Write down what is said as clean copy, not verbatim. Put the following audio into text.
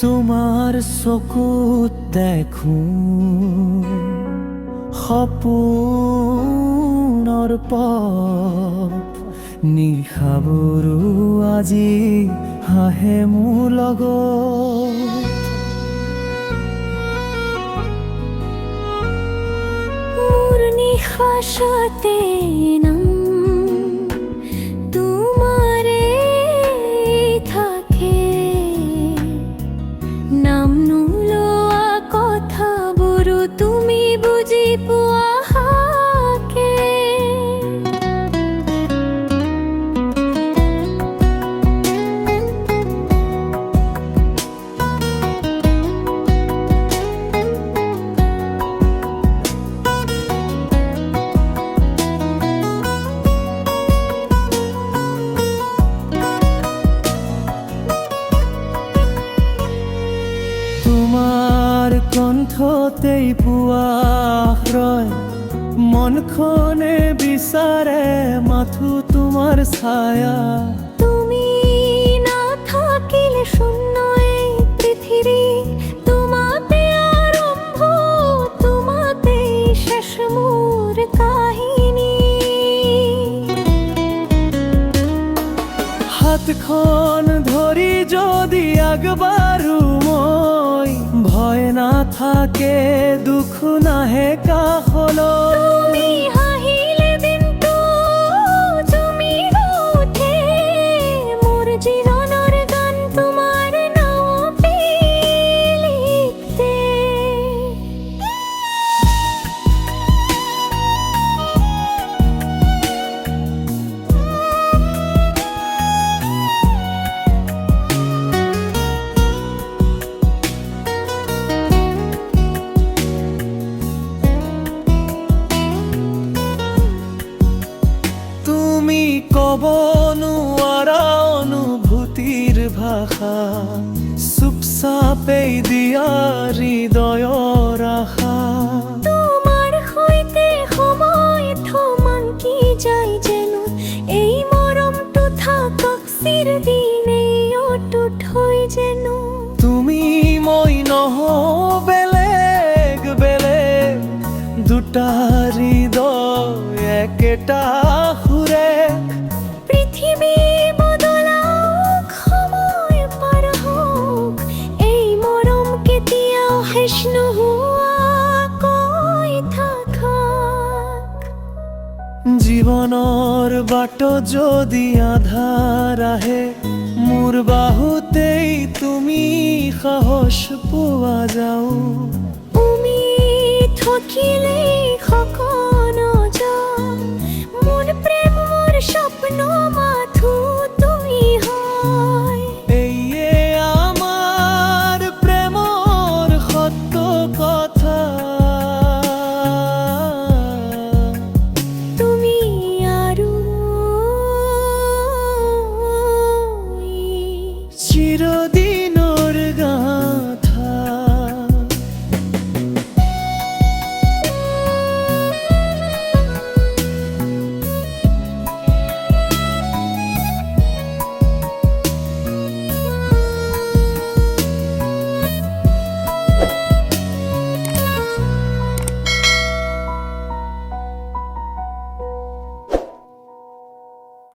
তোমাৰ চকুত দেখো সপোনৰ পথ, নিশাবোৰো আজি হাঁহে মোৰ লগত। মোৰ নিশ্বাসতে নাম তোমাৰে থাকে, নাম নোলোৱা কথাবোৰো তুমি বুজি পোৱা হাকে। তোমাৰ কণ্ঠতেই পোৱা আশ্ৰয়, মনখনে বিচাৰে মাথো তোমাৰ ছায়া। তুমি নাথাকিলে শূন্য এই পৃথিৱী, তোমাতে আৰম্ভ তোমাতে শেষ মোৰ কাহিনী। হাতখন ধৰি যদি আগবাঢ়ো মই, ভয় নাথাকে দুখ নাহে কাষলৈ। তুমি হাঁহিলে দিনটো জমি উঠে, মোৰ জীৱনৰ গান তোমাৰ নামতে লিখতে। তুমি ক'ব নোৱাৰা অনুভূতিৰ ভাষা, চুপচাপেই দিয়া হৃদয়ৰ আশা। তোমাৰ সৈতে সময় থমকি যায় যেনো, এই মৰমটো থাকক চিৰদিনেই অটুট হৈ যেনো। তুমি মই নহওঁ বেলেগ বেলেগ, দুটা হৃদয় একেটা সুৰে। পৃথিৱী বদলাওক, সময় পাৰ হওক, এই মৰম কেতিয়াও শেষ নোহোৱাকৈ থাকক। জীৱনৰ বাটত যদি আধাৰ আহে, মোৰ বাহুতেই তুমি সাহস পোৱা যাও। তুমি থাকিলেই সকনো